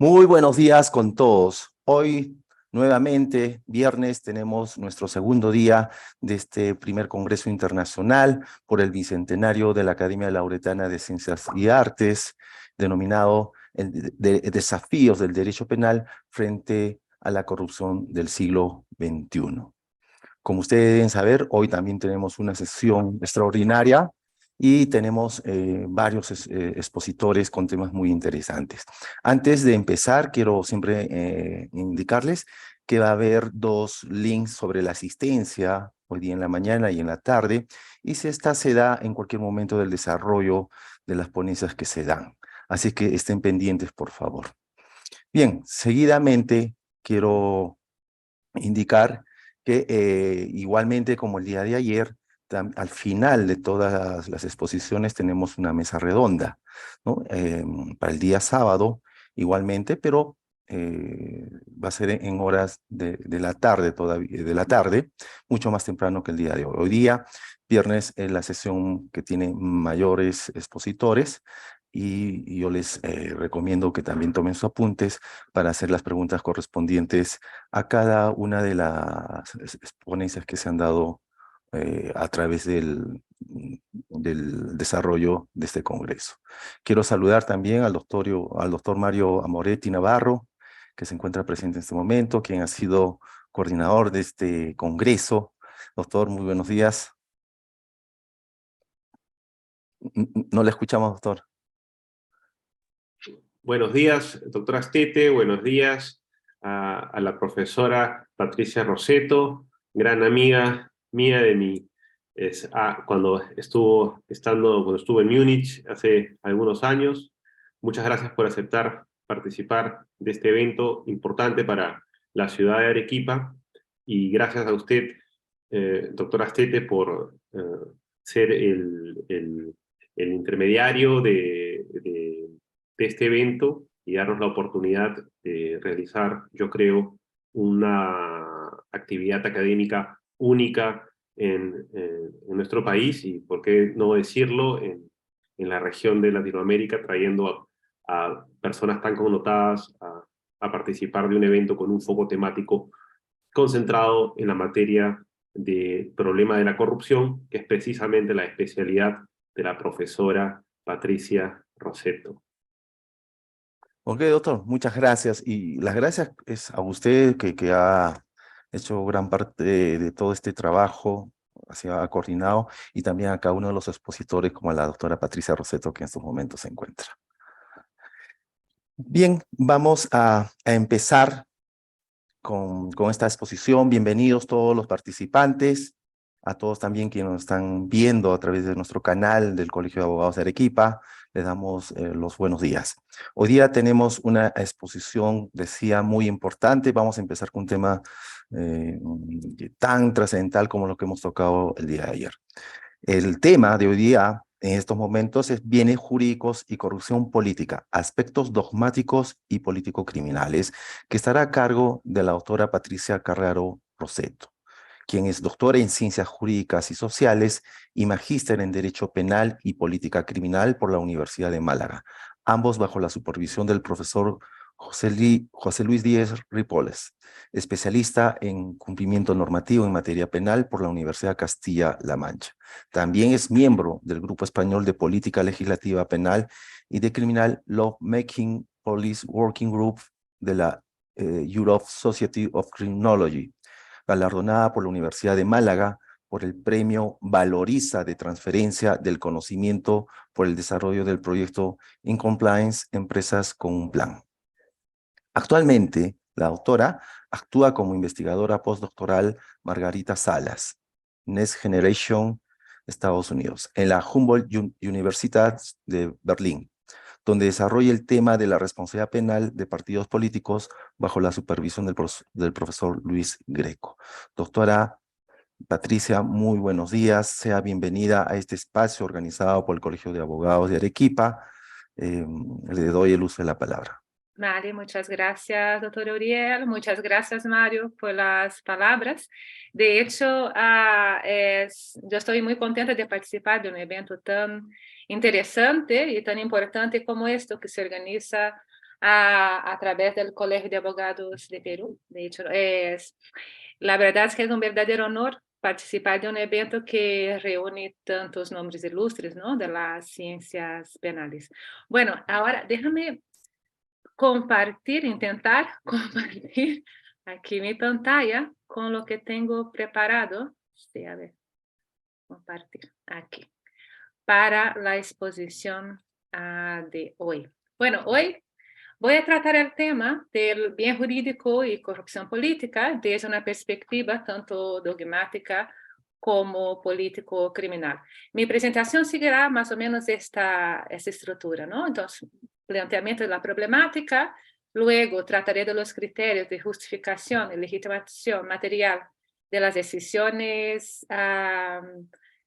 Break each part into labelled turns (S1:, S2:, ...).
S1: Muy buenos días con todos. Hoy, nuevamente, viernes, tenemos nuestro segundo día de este primer Congreso Internacional por el Bicentenario de la Academia Lauretana de Ciencias y Artes, denominado Desafíos del Derecho Penal frente a la corrupción del siglo XXI. Como ustedes deben saber, hoy también tenemos una sesión extraordinaria y tenemos varios expositores con temas muy interesantes. Antes de empezar, quiero siempre indicarles que va a haber dos links sobre la asistencia, hoy día en la mañana y en la tarde, y si esta se da en cualquier momento del desarrollo de las ponencias que se dan. Así que estén pendientes, por favor. Bien, seguidamente quiero indicar que igualmente como el día de ayer, al final de todas las exposiciones tenemos una mesa redonda, ¿no? Para el día sábado igualmente, pero va a ser en horas de la tarde todavía, de la tarde, mucho más temprano que el día de hoy. Hoy día, viernes, es la sesión que tiene mayores expositores y yo les recomiendo que también tomen sus apuntes para hacer las preguntas correspondientes a cada una de las ponencias que se han dado a través del desarrollo de este Congreso. Quiero saludar también al doctor Mario Amoretti Navarro, que se encuentra presente en este momento, quien ha sido coordinador de este Congreso. Doctor, muy buenos días. No le escuchamos, doctor.
S2: Buenos días, doctora Astete, buenos días a la profesora Patricia Rossetto, gran amiga mía de mi, cuando estuve en Múnich hace algunos años. Muchas gracias por aceptar participar de este evento importante para la ciudad de Arequipa y gracias a usted, doctora Astete, por ser el intermediario de este evento y darnos la oportunidad de realizar, yo creo, una actividad académica única en nuestro país y, por qué no decirlo, en la región de Latinoamérica, trayendo a personas tan connotadas a participar de un evento con un foco temático concentrado en la materia de problema de la corrupción, que es precisamente la especialidad de la profesora Patricia Rossetto.
S1: Ok, doctor, muchas gracias. Y las gracias es a usted que ha hecho gran parte de todo este trabajo, ha coordinado, y también a cada uno de los expositores, como a la doctora Patricia Rossetto, que en estos momentos se encuentra. Bien, vamos a empezar con esta exposición. Bienvenidos todos los participantes, a todos también quienes nos están viendo a través de nuestro canal del Colegio de Abogados de Arequipa. Les damos los buenos días. Hoy día tenemos una exposición, decía, muy importante. Vamos a empezar con un tema tan trascendental como lo que hemos tocado el día de ayer. El tema de hoy día, en estos momentos, es bienes jurídicos y corrupción política, aspectos dogmáticos y político-criminales, que estará a cargo de la doctora Patricia Carrero Rossetto, quien es doctora en Ciencias Jurídicas y Sociales y magíster en Derecho Penal y Política Criminal por la Universidad de Málaga, ambos bajo la supervisión del profesor José Luis Díez Ripoles, especialista en cumplimiento normativo en materia penal por la Universidad Castilla-La Mancha. También es miembro del Grupo Español de Política Legislativa Penal y de Criminal Law Making Police Working Group de la Europe Society of Criminology, galardonada por la Universidad de Málaga por el premio Valoriza de Transferencia del Conocimiento por el desarrollo del proyecto In Compliance Empresas con un Plan. Actualmente, la autora actúa como investigadora postdoctoral Margarita Salas, Next Generation, Estados Unidos, en la Humboldt Universitat de Berlín, donde desarrolla el tema de la responsabilidad penal de partidos políticos bajo la supervisión del profesor Luis Greco. Doctora Patricia, muy buenos días. Sea bienvenida a este espacio organizado por el Colegio de Abogados de Arequipa. Le doy el uso de la palabra.
S3: Vale, muchas gracias, doctor Uriel. Muchas gracias, Mario, por las palabras. De hecho, yo estoy muy contenta de participar de un evento tan interesante y tan importante como esto que se organiza a través del Colegio de Abogados de Perú. De hecho, la verdad es que es un verdadero honor participar de un evento que reúne tantos nombres ilustres, ¿no?, de las ciencias penales. Bueno, ahora déjame intentar compartir aquí mi pantalla con lo que tengo preparado. Sí, a ver, compartir aquí, para la exposición de hoy. Bueno, hoy voy a tratar el tema del bien jurídico y corrupción política desde una perspectiva tanto dogmática como político-criminal. Mi presentación seguirá más o menos esta estructura, ¿no? Entonces, planteamiento de la problemática, luego trataré de los criterios de justificación y legitimación material de las decisiones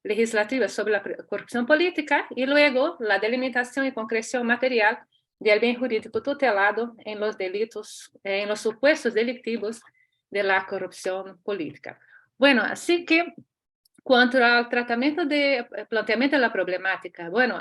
S3: legislativas sobre la corrupción política, y luego la delimitación y concreción material del bien jurídico tutelado en los delitos, en los supuestos delictivos de la corrupción política. Bueno, así que cuanto al planteamiento de la problemática, bueno,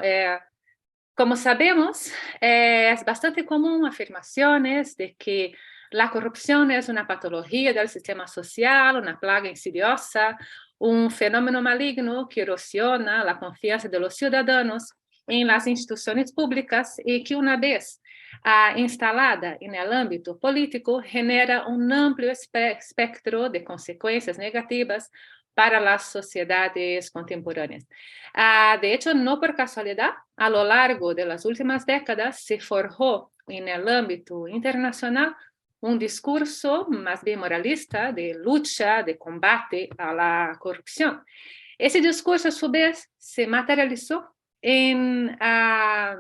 S3: como sabemos, es bastante común afirmaciones de que la corrupción es una patología del sistema social, una plaga insidiosa, un fenómeno maligno que erosiona la confianza de los ciudadanos en las instituciones públicas y que una vez instalada en el ámbito político genera un amplio espectro de consecuencias negativas para las sociedades contemporáneas. De hecho, no por casualidad, a lo largo de las últimas décadas se forjó en el ámbito internacional un discurso más bien moralista de lucha, de combate a la corrupción. Ese discurso, a su vez, se materializó a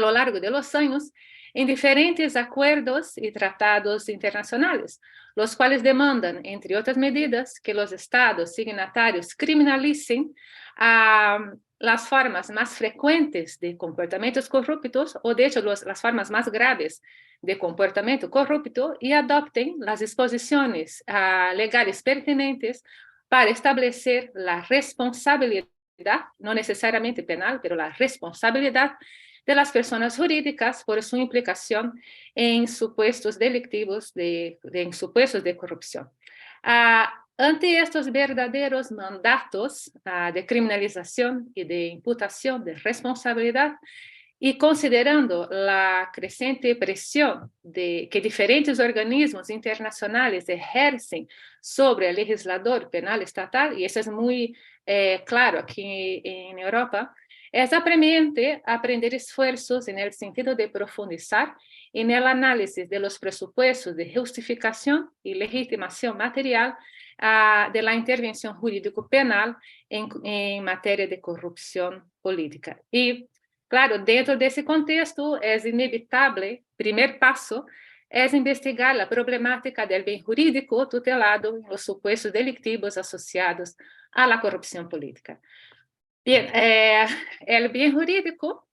S3: lo largo de los años en diferentes acuerdos y tratados internacionales, los cuales demandan, entre otras medidas, que los estados signatarios criminalicen las formas más frecuentes de comportamientos corruptos, o de hecho las formas más graves de comportamiento corrupto, y adopten las disposiciones legales pertinentes para establecer la responsabilidad, no necesariamente penal, pero la responsabilidad de las personas jurídicas por su implicación en supuestos delictivos, en supuestos de corrupción. Ante estos verdaderos mandatos de criminalización y de imputación de responsabilidad, y considerando la creciente presión que diferentes organismos internacionales ejercen sobre el legislador penal estatal, y eso es muy claro aquí en Europa, es apremiante aprender esfuerzos en el sentido de profundizar en el análisis de los presupuestos de justificación y legitimación material de la intervención jurídico-penal en materia de corrupción política. Y claro, dentro de ese contexto es inevitable, primer paso, es investigar la problemática del bien jurídico tutelado en los supuestos delictivos asociados a la corrupción política. Bien, el bien jurídico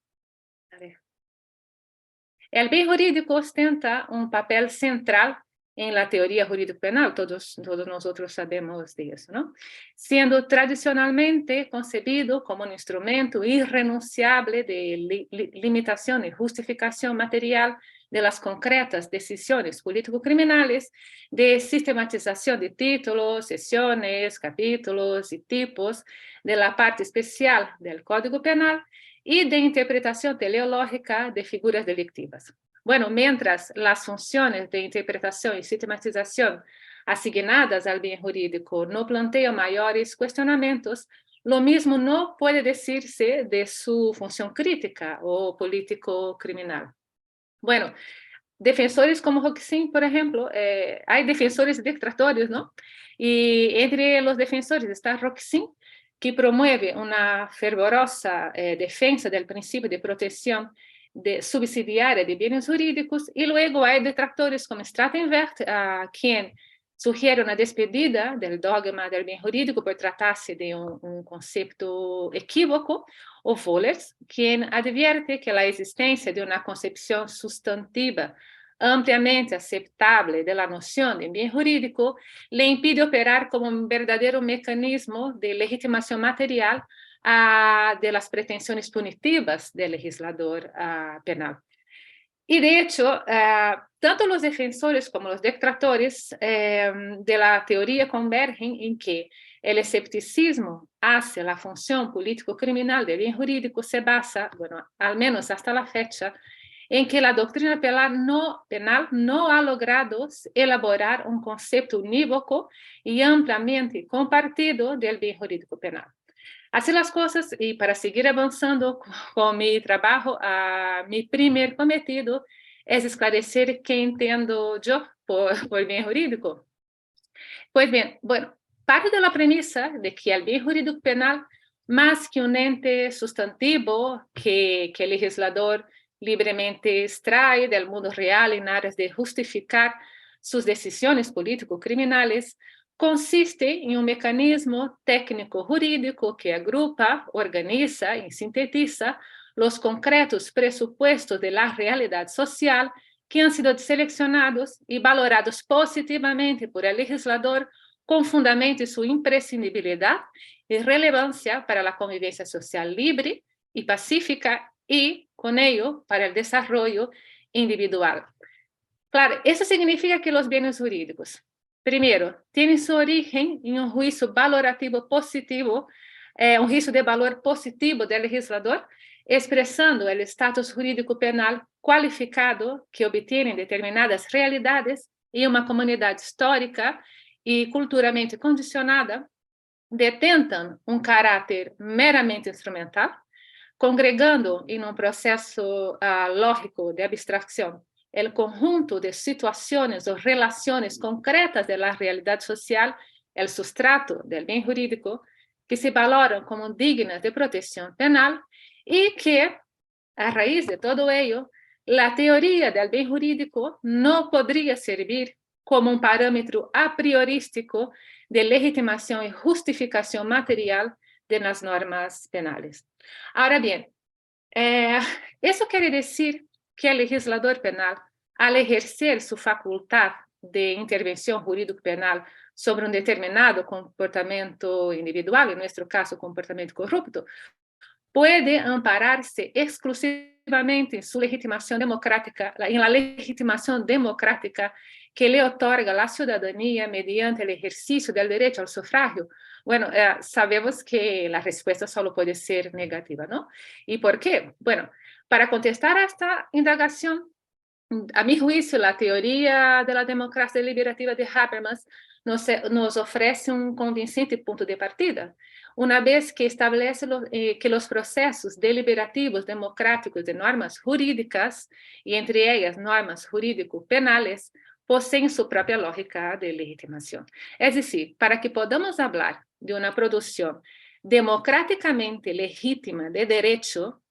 S3: ostenta un papel central en la teoría jurídico-penal, todos nosotros sabemos de eso, ¿no? Siendo tradicionalmente concebido como un instrumento irrenunciable de limitación y justificación material de las concretas decisiones político-criminales, de sistematización de títulos, sesiones, capítulos y tipos de la parte especial del Código Penal y de interpretación teleológica de figuras delictivas. Bueno, mientras las funciones de interpretación y sistematización asignadas al bien jurídico no plantean mayores cuestionamientos, lo mismo no puede decirse de su función crítica o político-criminal. Bueno, defensores como Roxin, por ejemplo, hay defensores detractores, ¿no? Y entre los defensores está Roxin, que promueve una fervorosa defensa del principio de protección subsidiaria de bienes jurídicos, y luego hay detractores como Stratenwert, quien sugiere una despedida del dogma del bien jurídico por tratarse de un concepto equívoco, o Wohlers, quien advierte que la existencia de una concepción sustantiva ampliamente aceptable de la noción de bien jurídico le impide operar como un verdadero mecanismo de legitimación material de las pretensiones punitivas del legislador penal. Y de hecho, tanto los defensores como los detractores de la teoría convergen en que el escepticismo hacia la función político-criminal del bien jurídico se basa, bueno, al menos hasta la fecha, en que la doctrina penal no ha logrado elaborar un concepto unívoco y ampliamente compartido del bien jurídico penal. Así las cosas, y para seguir avanzando con mi trabajo, mi primer cometido es esclarecer qué entiendo yo por bien jurídico. Pues bien, bueno, parte de la premisa de que el bien jurídico penal, más que un ente sustantivo que el legislador libremente extrae del mundo real en aras de justificar sus decisiones político-criminales, consiste en un mecanismo técnico-jurídico que agrupa, organiza y sintetiza los concretos presupuestos de la realidad social que han sido seleccionados y valorados positivamente por el legislador con fundamento en su imprescindibilidad y relevancia para la convivencia social libre y pacífica y, con ello, para el desarrollo individual. Claro, eso significa que los bienes jurídicos, primero, tienen su origen en un juicio valorativo positivo, un juicio de valor positivo del legislador, expresando el estatus jurídico penal cualificado que obtienen determinadas realidades y una comunidad histórica y culturalmente condicionada, detentan un carácter meramente instrumental, congregando en un proceso lógico de abstracción el conjunto de situaciones o relaciones concretas de la realidad social, el sustrato del bien jurídico, que se valoran como dignas de protección penal y que, a raíz de todo ello, la teoría del bien jurídico no podría servir como un parámetro a priorístico de legitimación y justificación material de las normas penales. Ahora bien, eso quiere decir que el legislador penal, al ejercer su facultad de intervención jurídico-penal sobre un determinado comportamiento individual, en nuestro caso, comportamiento corrupto, puede ampararse exclusivamente en su legitimación democrática, en la legitimación democrática que le otorga la ciudadanía mediante el ejercicio del derecho al sufragio. Bueno, sabemos que la respuesta solo puede ser negativa, ¿no? ¿Y por qué? Bueno, para contestar a esta indagación, a mi juicio, la teoría de la democracia deliberativa de Habermas nos ofrece un convincente punto de partida, una vez que establece que los procesos deliberativos democráticos de normas jurídicas, y entre ellas normas jurídico-penales, poseen su propia lógica de legitimación. Es decir, para que podamos hablar de una producción democráticamente legítima de derecho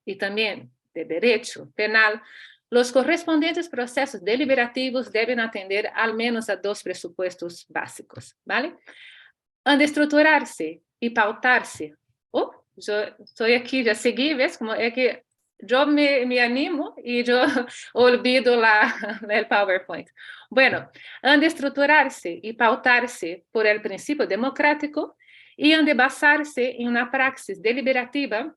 S3: y también de derecho penal, los correspondientes procesos deliberativos deben atender al menos a dos presupuestos básicos, ¿vale? Han de estructurarse y pautarse. Yo estoy aquí, ya seguí, ¿ves? Como es que yo me animo y yo olvido el PowerPoint. Bueno, han de estructurarse y pautarse por el principio democrático y han de basarse en una praxis deliberativa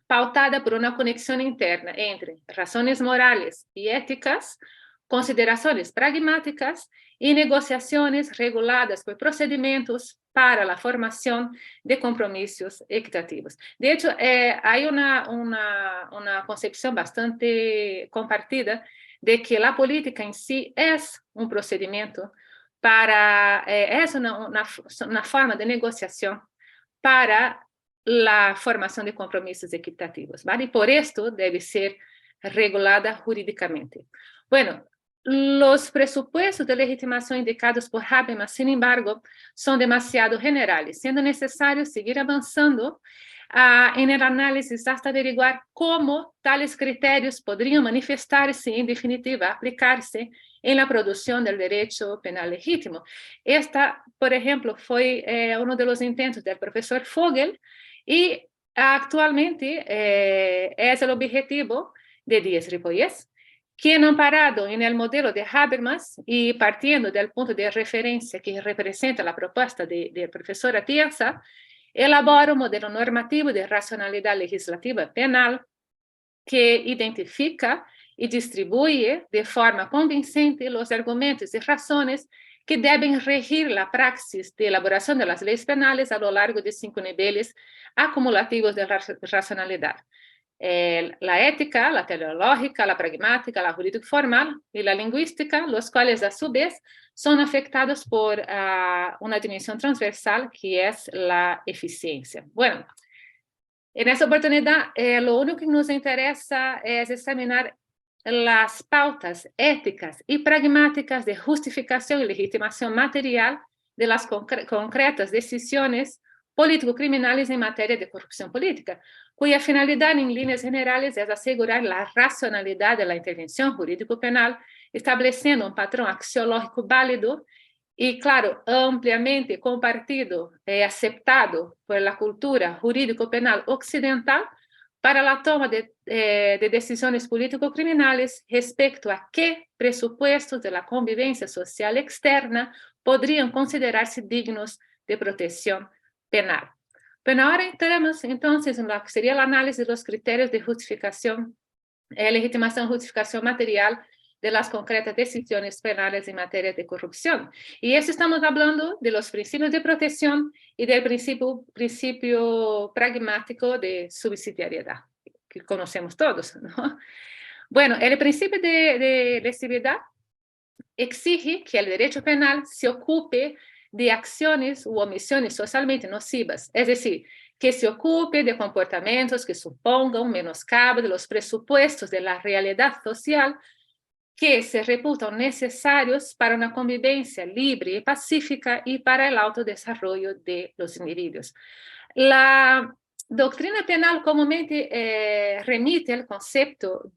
S3: pautada por una conexión interna entre razones morales y éticas, consideraciones pragmáticas y negociaciones reguladas por procedimientos para la formación de compromisos equitativos. De hecho, hay una concepción bastante compartida de que la política en sí es un procedimiento es una forma de negociación para la formación de compromisos equitativos, ¿vale? Y por esto debe ser regulada jurídicamente. Bueno, los presupuestos de legitimación indicados por Habermas, sin embargo, son demasiado generales, siendo necesario seguir avanzando en el análisis hasta averiguar cómo tales criterios podrían manifestarse, en definitiva, aplicarse en la producción del derecho penal legítimo. Esta, por ejemplo, fue uno de los intentos del profesor Fogel y actualmente es el objetivo de Díaz Ripollès, quien, amparado en el modelo de Habermas y partiendo del punto de referencia que representa la propuesta del profesor Atienza, elabora un modelo normativo de racionalidad legislativa penal que identifica y distribuye de forma convincente los argumentos y razones que deben regir la praxis de elaboración de las leyes penales a lo largo de 5 niveles acumulativos de racionalidad. La ética, la teleológica, la pragmática, la jurídica formal y la lingüística, los cuales a su vez son afectados por una dimensión transversal que es la eficiencia. Bueno, en esta oportunidad lo único que nos interesa es examinar las pautas éticas y pragmáticas de justificación y legitimación material de las concretas decisiones político-criminales en materia de corrupción política, cuya finalidad en líneas generales es asegurar la racionalidad de la intervención jurídico-penal, estableciendo un patrón axiológico válido y, claro, ampliamente compartido y aceptado por la cultura jurídico-penal occidental para la toma de decisiones político-criminales respecto a qué presupuestos de la convivencia social externa podrían considerarse dignos de protección penal. Pero ahora entramos entonces en lo que sería el análisis de los criterios de justificación, legitimación, justificación material de las concretas decisiones penales en materia de corrupción. Y eso estamos hablando de los principios de protección y del principio pragmático de subsidiariedad, que conocemos todos, ¿no? Bueno, el principio de lesividad exige que el derecho penal se ocupe de acciones u omisiones socialmente nocivas, es decir, que se ocupe de comportamientos que supongan menoscabo de los presupuestos de la realidad social que se reputan necesarios para una convivencia libre y pacífica y para el autodesarrollo de los individuos. La doctrina penal comúnmente remite el concepto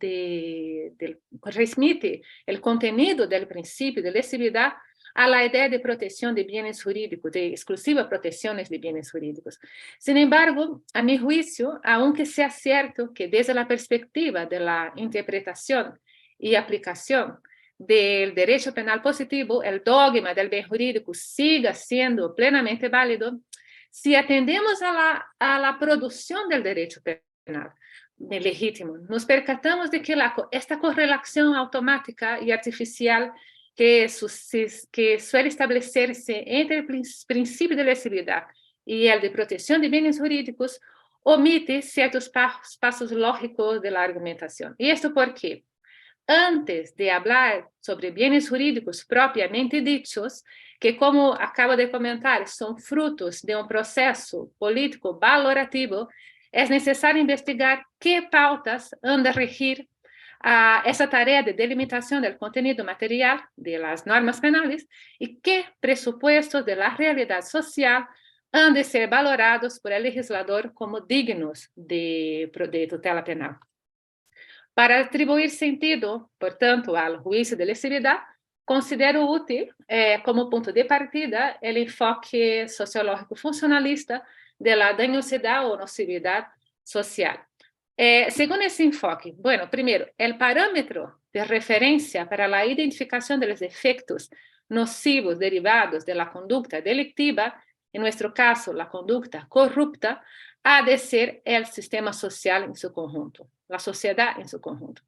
S3: remite el contenido del principio de lesividad a la idea de protección de bienes jurídicos, de exclusiva protecciones de bienes jurídicos. Sin embargo, a mi juicio, aunque sea cierto que desde la perspectiva de la interpretación y aplicación del derecho penal positivo, el dogma del bien jurídico siga siendo plenamente válido, si atendemos a la producción del derecho penal legítimo, nos percatamos de que esta correlación automática y artificial que suele establecerse entre el principio de lesividad y el de protección de bienes jurídicos omite ciertos pasos lógicos de la argumentación. ¿Y esto por qué? Antes de hablar sobre bienes jurídicos propiamente dichos, que como acabo de comentar, son frutos de un proceso político valorativo, es necesario investigar qué pautas han de regir esa tarea de delimitación del contenido material de las normas penales y qué presupuestos de la realidad social han de ser valorados por el legislador como dignos de tutela penal. Para atribuir sentido, por tanto, al juicio de lesividad, considero útil como punto de partida el enfoque sociológico funcionalista de la dañosidad o nocividad social. Según ese enfoque, bueno, primero, el parámetro de referencia para la identificación de los efectos nocivos derivados de la conducta delictiva, en nuestro caso, la conducta corrupta, ha de ser el sistema social en su conjunto, la sociedad en su conjunto.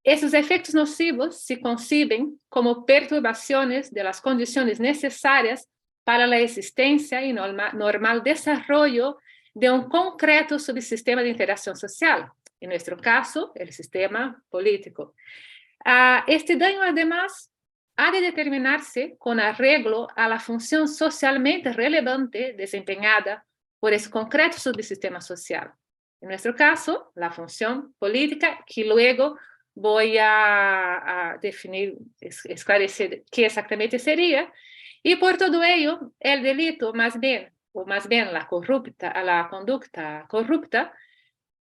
S3: Esos efectos nocivos se conciben como perturbaciones de las condiciones necesarias para la existencia y normal desarrollo de un concreto subsistema de interacción social, en nuestro caso, el sistema político. Este daño, además, ha de determinarse con arreglo a la función socialmente relevante desempeñada por ese concreto subsistema social. En nuestro caso, la función política, que luego voy a definir, esclarecer qué exactamente sería, y por todo ello, el delito más bien la conducta corrupta,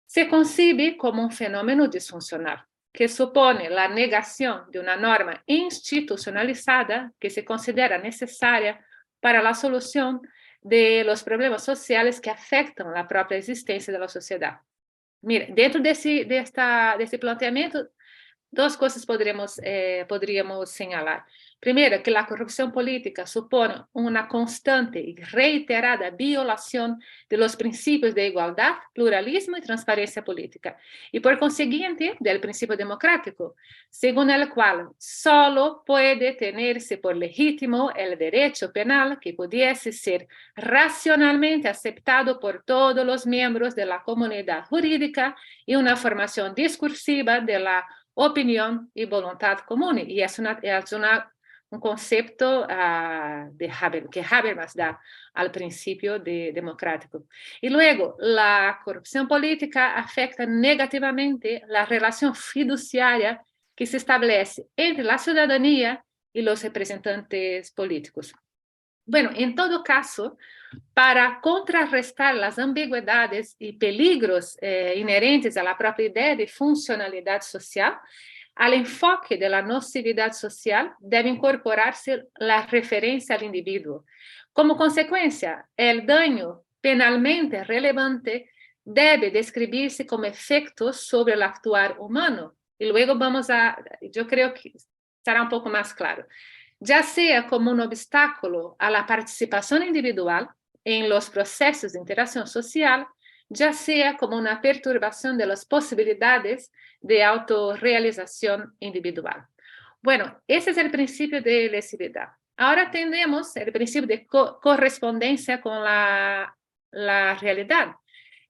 S3: se concibe como un fenómeno disfuncional, que supone la negación de una norma institucionalizada que se considera necesaria para la solución de los problemas sociales que afectan la propia existencia de la sociedad. Mire, dentro de ese planteamiento, Dos cosas podríamos señalar. Primero, que la corrupción política supone una constante y reiterada violación de los principios de igualdad, pluralismo y transparencia política, y por consiguiente del principio democrático, según el cual solo puede tenerse por legítimo el derecho penal que pudiese ser racionalmente aceptado por todos los miembros de la comunidad jurídica y una formación discursiva de la opinión y voluntad común. Y es un concepto que Habermas da al principio democrático. Y luego, la corrupción política afecta negativamente la relación fiduciaria que se establece entre la ciudadanía y los representantes políticos. Bueno, en todo caso, para contrarrestar las ambigüedades y peligros inherentes a la propia idea de funcionalidad social, al enfoque de la nocividad social debe incorporarse la referencia al individuo. Como consecuencia, el daño penalmente relevante debe describirse como efectos sobre el actuar humano. Y luego yo creo que estará un poco más claro. Ya sea como un obstáculo a la participación individual en los procesos de interacción social, ya sea como una perturbación de las posibilidades de autorrealización individual. Bueno, ese es el principio de lesividad. Ahora tenemos el principio de correspondencia con la realidad,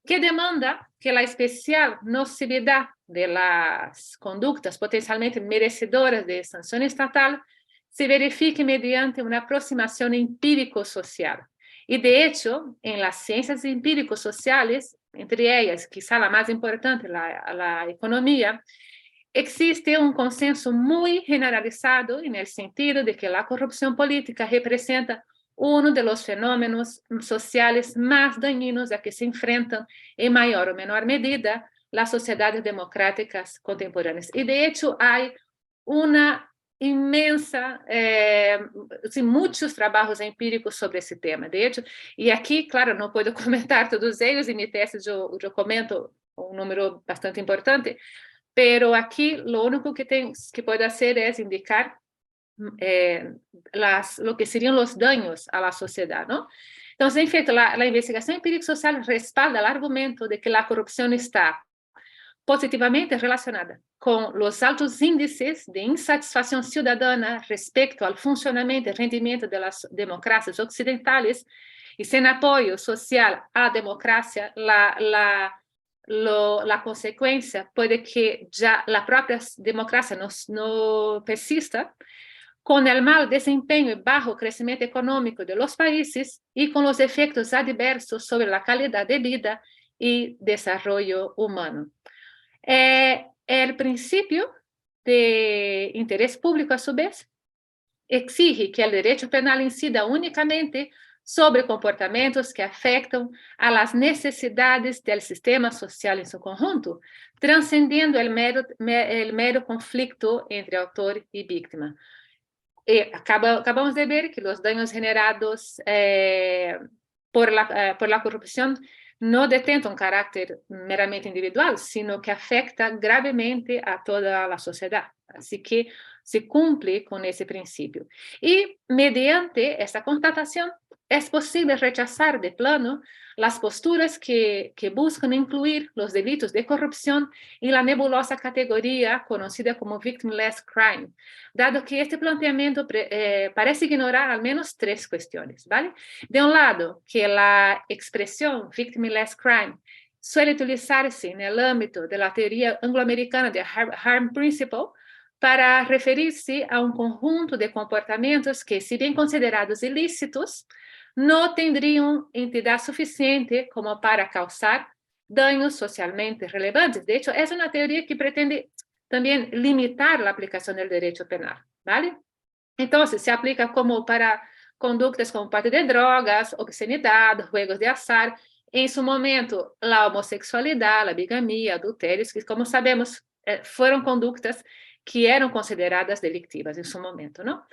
S3: que demanda que la especial nocividad de las conductas potencialmente merecedoras de sanción estatal se verifique mediante una aproximación empírico-social. Y de hecho, en las ciencias empírico-sociales, entre ellas, quizá la más importante, la economía, existe un consenso muy generalizado en el sentido de que la corrupción política representa uno de los fenómenos sociales más dañinos a que se enfrentan en mayor o menor medida las sociedades democráticas contemporáneas. Y de hecho hay una inmensa, muchos trabajos empíricos sobre ese tema. De hecho, y aquí, claro, no puedo comentar todos ellos, en mi tesis yo comento un número bastante importante, pero aquí lo único que puedo hacer es indicar lo que serían los daños a la sociedad, ¿no? Entonces, en efecto, la investigación empírico-social respalda el argumento de que la corrupción está positivamente relacionada con los altos índices de insatisfacción ciudadana respecto al funcionamiento y rendimiento de las democracias occidentales, y sin apoyo social a la democracia, la consecuencia puede que ya la propia democracia no persista, con el mal desempeño y bajo crecimiento económico de los países y con los efectos adversos sobre la calidad de vida y desarrollo humano. El principio de interés público, a su vez, exige que el derecho penal incida únicamente sobre comportamientos que afectan a las necesidades del sistema social en su conjunto, trascendiendo el mero conflicto entre autor y víctima. Acabamos de ver que los daños generados por la corrupción no detenta un carácter meramente individual, sino que afecta gravemente a toda la sociedad. Así que se cumple con ese principio. Y mediante esta constatación es posible rechazar de plano las posturas que buscan incluir los delitos de corrupción en la nebulosa categoría conocida como victimless crime, dado que este planteamiento parece ignorar al menos tres cuestiones, ¿vale? De un lado, que la expresión victimless crime suele utilizarse en el ámbito de la teoría angloamericana de harm principle para referirse a un conjunto de comportamientos que, si bien considerados ilícitos, no tendrían entidad suficiente como para causar daños socialmente relevantes. De hecho, es una teoría que pretende también limitar la aplicación del derecho penal, ¿vale? Entonces, se aplica como para conductas como parte de drogas, obscenidad, juegos de azar, en su momento la homosexualidad, la bigamia, adultérios, que como sabemos fueron conductas que eran consideradas delictivas en su momento, ¿no?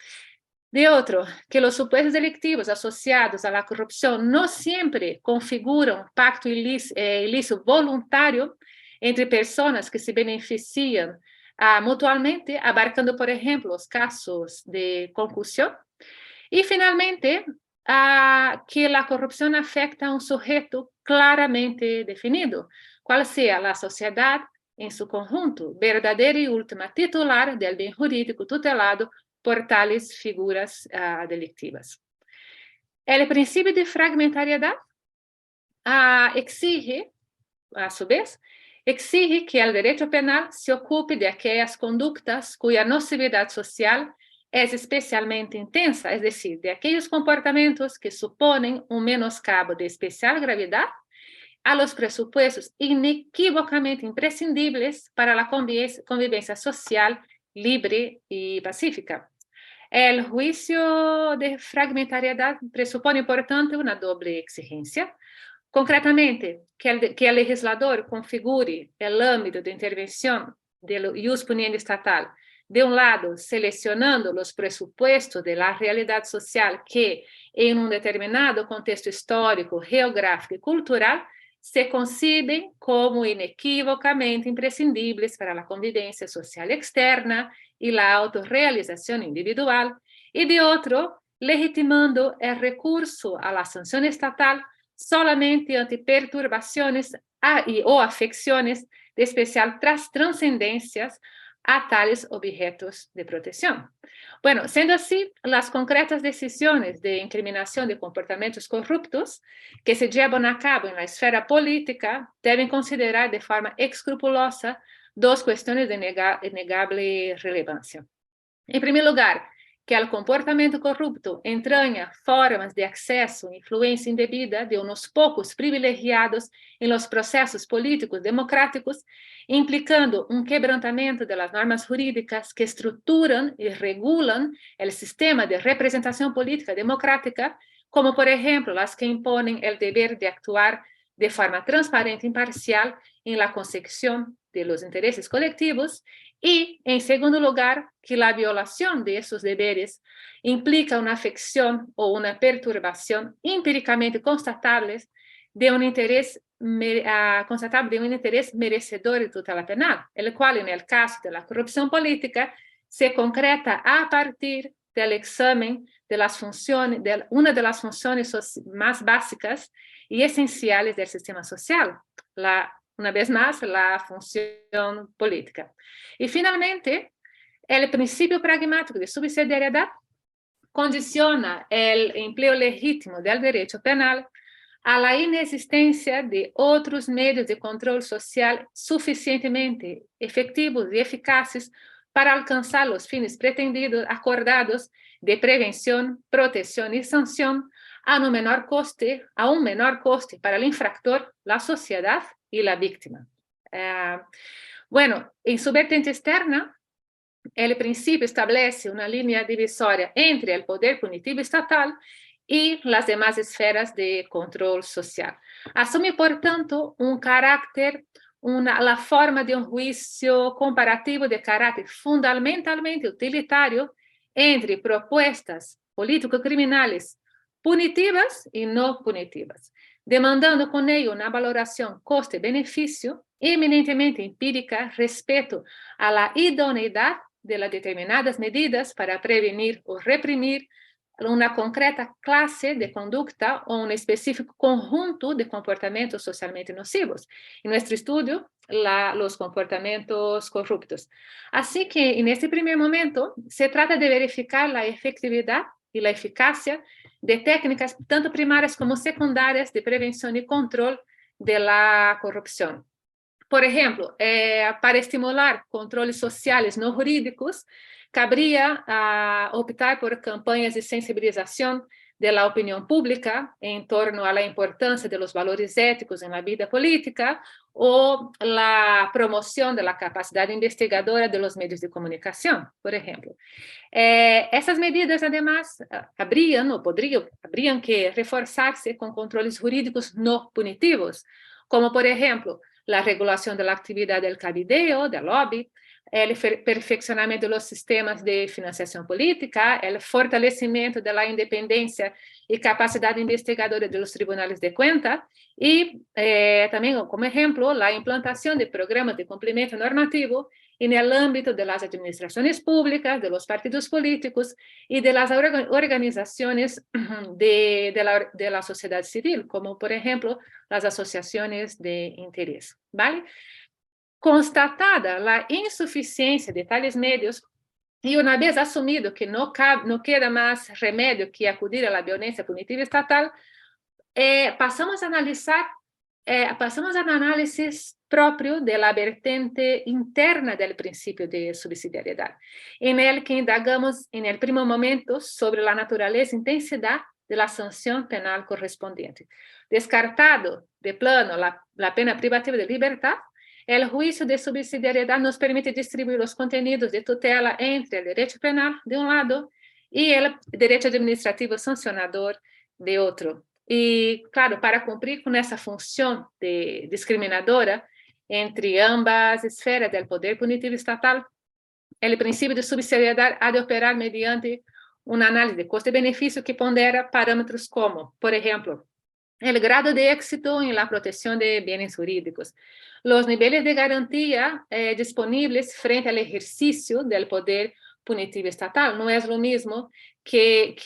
S3: De otro, que los supuestos delictivos asociados a la corrupción no siempre configuran pacto ilícito voluntario entre personas que se benefician mutuamente, abarcando, por ejemplo, los casos de concusión. Y finalmente, que la corrupción afecta a un sujeto claramente definido, cual sea la sociedad en su conjunto, verdadera y última titular del bien jurídico tutelado por tales figuras delictivas. El principio de fragmentariedad exige, a su vez, exige que el derecho penal se ocupe de aquellas conductas cuya nocividad social es especialmente intensa, es decir, de aquellos comportamientos que suponen un menoscabo de especial gravedad a los presupuestos inequívocamente imprescindibles para la convivencia social libre y pacífica. El juicio de fragmentariedad presupone, por tanto, una doble exigencia. Concretamente, que el legislador configure el ámbito de intervención del ius puniendi estatal, de un lado, seleccionando los presupuestos de la realidad social que, en un determinado contexto histórico, geográfico y cultural, se conciben como inequívocamente imprescindibles para la convivencia social externa y la autorrealización individual, y de otro, legitimando el recurso a la sanción estatal solamente ante perturbaciones o afecciones de especial trascendencias a tales objetos de protección. Bueno, siendo así, las concretas decisiones de incriminación de comportamientos corruptos que se llevan a cabo en la esfera política deben considerar de forma escrupulosa dos cuestiones de innegable relevancia. En primer lugar, que el comportamiento corrupto entraña formas de acceso e influencia indebida de unos pocos privilegiados en los procesos políticos democráticos, implicando un quebrantamiento de las normas jurídicas que estructuran y regulan el sistema de representación política democrática, como por ejemplo las que imponen el deber de actuar de forma transparente e imparcial en la consecución de los intereses colectivos, y, en segundo lugar, que la violación de esos deberes implica una afección o una perturbación empíricamente constatables de un interés merecedor de tutela penal, el cual, en el caso de la corrupción política, se concreta a partir del examen de las funciones, de una de las funciones más básicas y esenciales del sistema social, una vez más, la función política. Y finalmente, el principio pragmático de subsidiariedad condiciona el empleo legítimo del derecho penal a la inexistencia de otros medios de control social suficientemente efectivos y eficaces para alcanzar los fines pretendidos, acordados de prevención, protección y sanción a un menor coste para el infractor, la sociedad y la víctima. Bueno, en su vertiente externa, el principio establece una línea divisoria entre el poder punitivo estatal y las demás esferas de control social. Asume, por tanto, un carácter, la forma de un juicio comparativo de carácter fundamentalmente utilitario entre propuestas político-criminales punitivas y no punitivas, demandando con ello una valoración coste-beneficio eminentemente empírica respecto a la idoneidad de las determinadas medidas para prevenir o reprimir una concreta clase de conducta o un específico conjunto de comportamientos socialmente nocivos. En nuestro estudio, los comportamientos corruptos. Así que en este primer momento se trata de verificar la efectividad y la eficacia de técnicas tanto primarias como secundarias de prevención y control de la corrupción. Por ejemplo, para estimular controles sociales no jurídicos, cabría optar por campañas de sensibilización de la opinión pública en torno a la importancia de los valores éticos en la vida política o la promoción de la capacidad investigadora de los medios de comunicación, por ejemplo. Esas medidas, además, habrían que reforzarse con controles jurídicos no punitivos, como, por ejemplo, la regulación de la actividad del cabildeo, del lobby, el perfeccionamiento de los sistemas de financiación política, el fortalecimiento de la independencia y capacidad investigadora de los tribunales de cuenta y también, como ejemplo, la implantación de programas de cumplimiento normativo en el ámbito de las administraciones públicas, de los partidos políticos y de las organizaciones de la sociedad civil, como por ejemplo las asociaciones de interés, ¿vale? Constatada la insuficiencia de tales medios, y una vez asumido que no queda más remedio que acudir a la violencia punitiva estatal, pasamos al análisis propio de la vertiente interna del principio de subsidiariedad, en el que indagamos en el primer momento sobre la naturaleza e intensidad de la sanción penal correspondiente. Descartado de plano la pena privativa de libertad, el juicio de subsidiariedad nos permite distribuir los contenidos de tutela entre el derecho penal de un lado y el derecho administrativo sancionador de otro. Y claro, para cumplir con esa función discriminadora entre ambas esferas del poder punitivo estatal, el principio de subsidiariedad ha de operar mediante un análisis de coste-beneficio que pondera parámetros como, por ejemplo, el grado de éxito en la protección de bienes jurídicos, los niveles de garantía disponibles frente al ejercicio del poder punitivo estatal. No es lo mismo que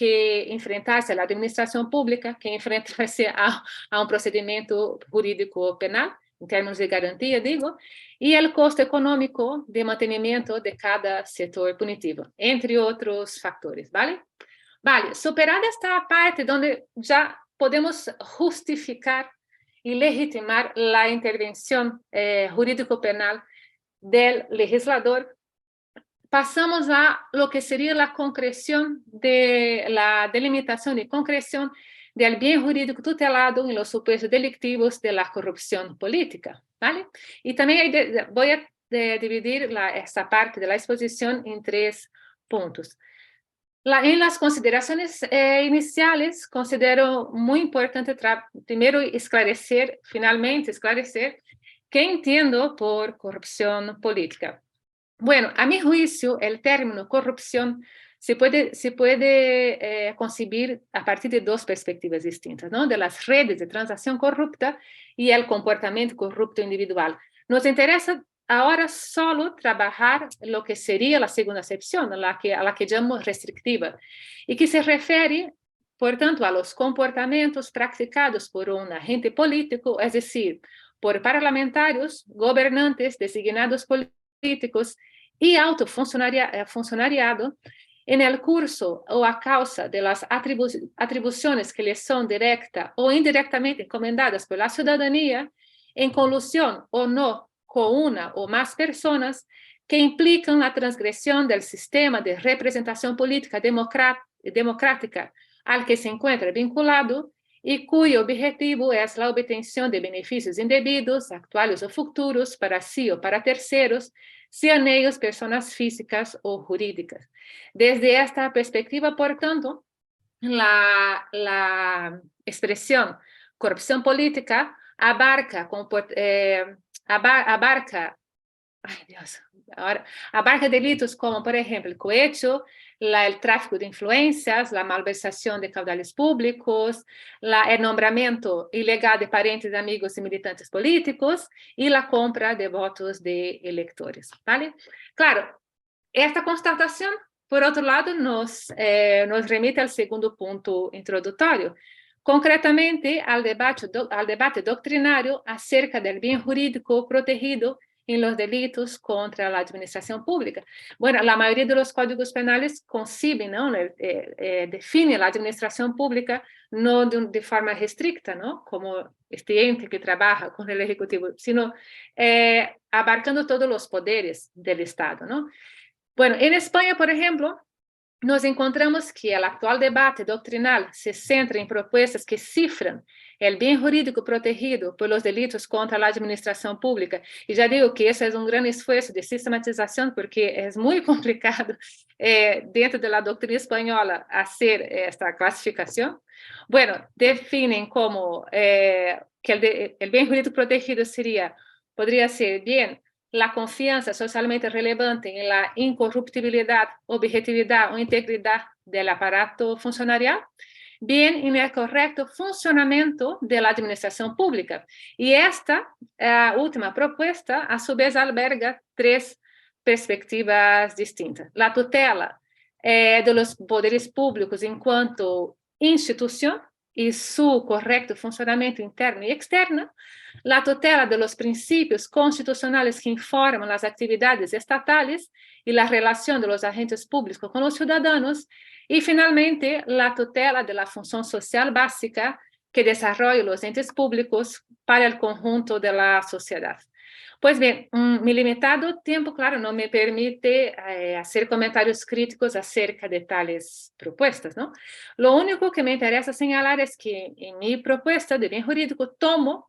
S3: enfrentarse a la administración pública que enfrentarse a un procedimiento jurídico penal, en términos de garantía, digo, y el costo económico de mantenimiento de cada sector punitivo, entre otros factores, ¿vale? Vale, superada esta parte donde ya podemos justificar y legitimar la intervención jurídico-penal del legislador, pasamos a lo que sería la concreción de la delimitación y concreción del bien jurídico tutelado en los supuestos delictivos de la corrupción política, ¿vale? Y también voy a dividir esta parte de la exposición en 3 puntos. En las consideraciones iniciales, considero muy importante primero finalmente esclarecer qué entiendo por corrupción política. Bueno, a mi juicio, el término corrupción se puede concebir a partir de 2 perspectivas distintas, ¿no? De las redes de transacción corrupta y el comportamiento corrupto individual. Nos interesa ahora solo trabajar lo que sería la segunda acepción, a la que llamo restrictiva, y que se refiere, por tanto, a los comportamientos practicados por un agente político, es decir, por parlamentarios, gobernantes, designados políticos y alto funcionariado, en el curso o a causa de las atribuciones que les son directa o indirectamente encomendadas por la ciudadanía, en colusión o no con una o más personas que implican la transgresión del sistema de representación política democrática al que se encuentra vinculado y cuyo objetivo es la obtención de beneficios indebidos, actuales o futuros, para sí o para terceros, sean ellos personas físicas o jurídicas. Desde esta perspectiva, por tanto, la expresión corrupción política abarca delitos como, por ejemplo, el cohecho, el tráfico de influencias, la malversación de caudales públicos, el nombramiento ilegal de parientes, amigos y militantes políticos y la compra de votos de electores, ¿vale? Claro, esta constatación, por otro lado, nos remite al segundo punto introductorio, concretamente al debate doctrinario acerca del bien jurídico protegido en los delitos contra la administración pública. Bueno, la mayoría de los códigos penales conciben, ¿no? Definen la administración pública no de forma restricta, ¿no? Como este ente que trabaja con el Ejecutivo, sino abarcando todos los poderes del Estado, ¿no? Bueno, en España, por ejemplo, nos encontramos que el actual debate doctrinal se centra en propuestas que cifran el bien jurídico protegido por los delitos contra la administración pública. Y ya digo que ese es un gran esfuerzo de sistematización porque es muy complicado dentro de la doctrina española hacer esta clasificación. Bueno, definen como que el bien jurídico protegido podría ser bien la confianza socialmente relevante en la incorruptibilidad, objetividad o integridad del aparato funcionarial, bien en el correcto funcionamiento de la administración pública. Y esta última propuesta, a su vez, alberga 3 perspectivas distintas. La tutela de los poderes públicos en cuanto institución y su correcto funcionamiento interno y externo, la tutela de los principios constitucionales que informan las actividades estatales y la relación de los agentes públicos con los ciudadanos, y finalmente la tutela de la función social básica que desarrollan los entes públicos para el conjunto de la sociedad. Pues bien, mi limitado tiempo, claro, no me permite hacer comentarios críticos acerca de tales propuestas, ¿no? Lo único que me interesa señalar es que en mi propuesta de bien jurídico tomo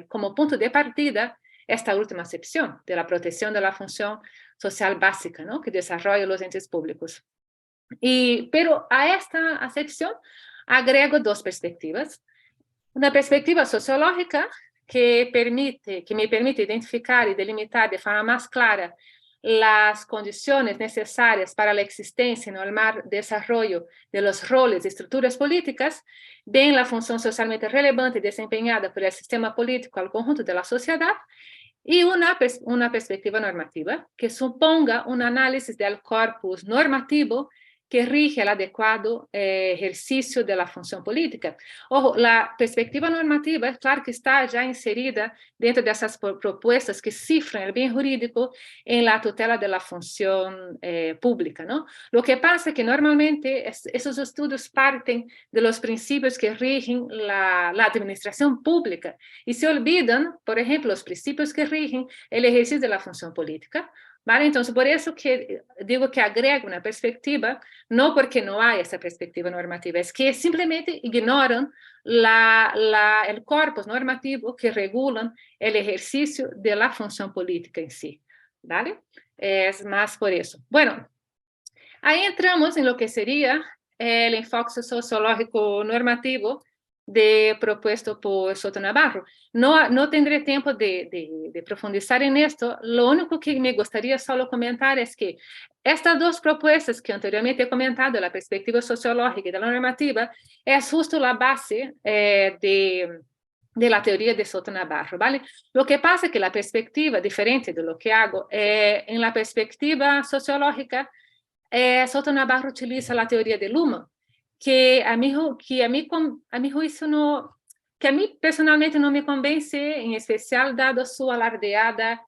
S3: como punto de partida esta última acepción de la protección de la función social básica, ¿no?, que desarrollan los entes públicos. Pero a esta acepción agrego dos perspectivas. Una perspectiva sociológica que me permite identificar y delimitar de forma más clara las condiciones necesarias para la existencia y normal desarrollo de los roles y estructuras políticas, bien la función socialmente relevante desempeñada por el sistema político al conjunto de la sociedad, y una perspectiva normativa que suponga un análisis del corpus normativo que rige el adecuado ejercicio de la función política. Ojo, la perspectiva normativa, es claro que está ya inserida dentro de esas propuestas que cifran el bien jurídico en la tutela de la función pública, ¿no? Lo que pasa es que normalmente esos estudios parten de los principios que rigen la administración pública y se olvidan, por ejemplo, los principios que rigen el ejercicio de la función política. ¿Vale? Entonces, por eso que digo que agrego una perspectiva, no porque no hay esa perspectiva normativa, es que simplemente ignoran el corpus normativo que regulan el ejercicio de la función política en sí. ¿Vale? Es más por eso. Bueno, ahí entramos en lo que sería el enfoque sociológico normativo propuesto por Soto Navarro. No tendré tiempo de profundizar en esto. Lo único que me gustaría solo comentar es que estas dos propuestas que anteriormente he comentado, la perspectiva sociológica y de la normativa, es justo la base de la teoría de Soto Navarro, ¿vale? Lo que pasa es que la perspectiva, diferente de lo que hago, en la perspectiva sociológica, Soto Navarro utiliza la teoría de Luhmann, que a mí juicio no, que a mí personalmente no me convence, en especial dado su alardeada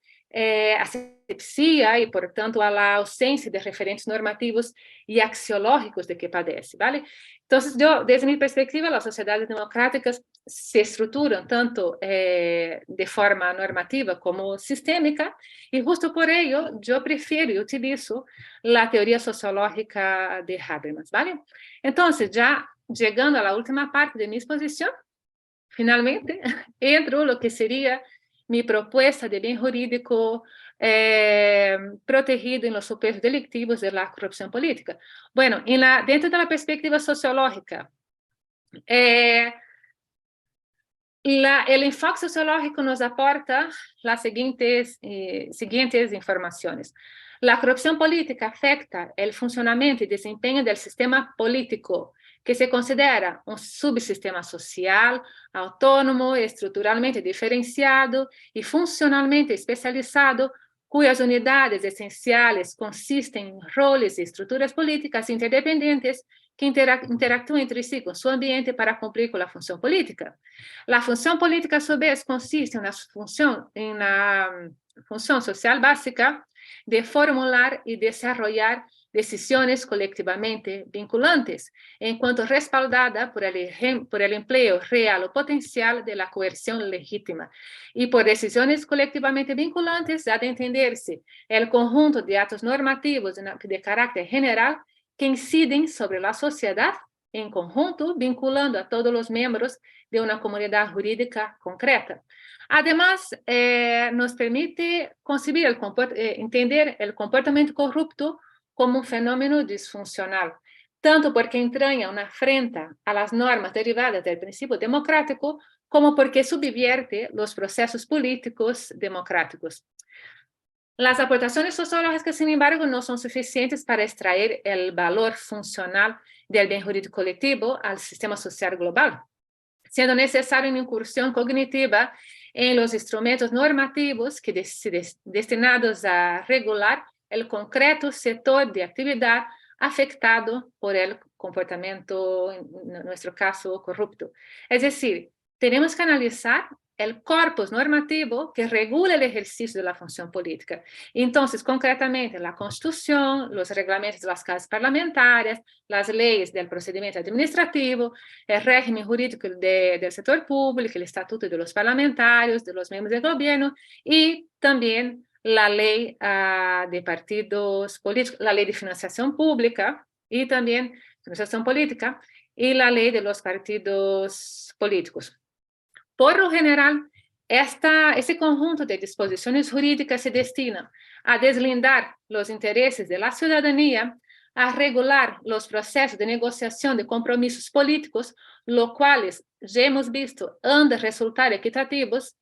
S3: asepsia y por tanto a la ausencia de referentes normativos y axiológicos de que padece, ¿vale? Entonces yo, desde mi perspectiva, las sociedades democráticas se estructuran tanto de forma normativa como sistémica, y justo por ello yo prefiero y utilizo la teoría sociológica de Habermas, ¿vale? Entonces, ya llegando a la última parte de mi exposición, finalmente entro lo que sería mi propuesta de bien jurídico protegido en los supuestos delictivos de la corrupción política. Bueno, dentro de la perspectiva sociológica, el enfoque sociológico nos aporta las siguientes informaciones. La corrupción política afecta el funcionamiento y desempeño del sistema político, que se considera un subsistema social, autónomo, estructuralmente diferenciado y funcionalmente especializado, cuyas unidades esenciales consisten en roles y estructuras políticas interdependientes que interactúan entre sí con su ambiente para cumplir con la función política. La función política, a su vez, consiste en una función social básica de formular y desarrollar decisiones colectivamente vinculantes, en cuanto respaldada por el empleo real o potencial de la coerción legítima. Y por decisiones colectivamente vinculantes ha de entenderse el conjunto de actos normativos de carácter general que inciden sobre la sociedad en conjunto, vinculando a todos los miembros de una comunidad jurídica concreta. Además, nos permite entender el comportamiento corrupto como un fenómeno disfuncional, tanto porque entraña una afrenta a las normas derivadas del principio democrático, como porque subvierte los procesos políticos democráticos. Las aportaciones sociológicas, sin embargo, no son suficientes para extraer el valor funcional del bien jurídico colectivo al sistema social global, siendo necesaria una incursión cognitiva en los instrumentos normativos destinados a regular el concreto sector de actividad afectado por el comportamiento, en nuestro caso, corrupto. Es decir, tenemos que analizar el corpus normativo que regula el ejercicio de la función política. Entonces, concretamente, la Constitución, los reglamentos de las casas parlamentarias, las leyes del procedimiento administrativo, el régimen jurídico del sector público, el estatuto de los parlamentarios, de los miembros del gobierno y también la ley de partidos políticos, la ley de financiación pública y también financiación política y la ley de los partidos políticos. Por lo general, ese conjunto de disposiciones jurídicas se destina a deslindar los intereses de la ciudadanía, a regular los procesos de negociación de compromisos políticos, los cuales ya hemos visto han de resultar equitativos,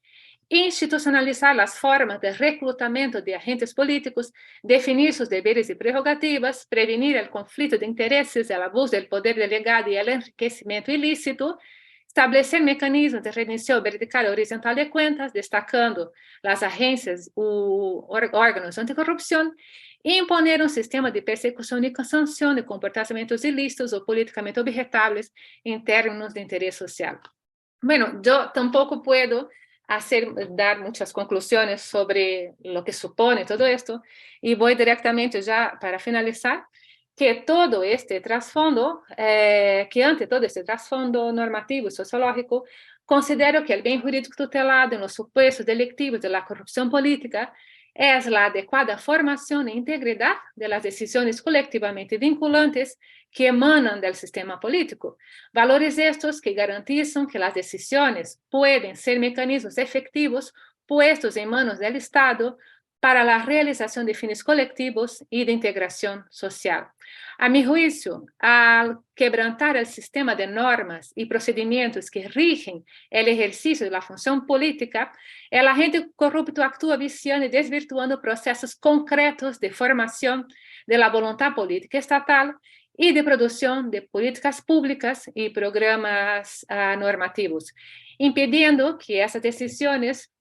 S3: institucionalizar las formas de reclutamiento de agentes políticos, definir sus deberes y prerrogativas, prevenir el conflicto de intereses, el abuso del poder delegado y el enriquecimiento ilícito, establecer mecanismos de rendición vertical y horizontal de cuentas, destacando las agencias u órganos anticorrupción, e imponer un sistema de persecución y sanción de comportamientos ilícitos o políticamente objetables en términos de interés social. Bueno, yo tampoco puedo dar muchas conclusiones sobre lo que supone todo esto, y voy directamente ya para finalizar, que todo este trasfondo, que ante todo este trasfondo normativo y sociológico, considero que el bien jurídico tutelado en los supuestos delictivos de la corrupción política es la adecuada formación e integridad de las decisiones colectivamente vinculantes que emanan del sistema político. Valores estos que garantizan que las decisiones pueden ser mecanismos efectivos puestos en manos del Estado para la realización de fines colectivos y de integración social. A mi juicio, al quebrantar el sistema de normas y procedimientos que rigen el ejercicio de la función política, el agente corrupto actúa viciando y desvirtuando procesos concretos de formación de la voluntad política estatal y de producción de políticas públicas y programas normativos, impidiendo que esas decisiones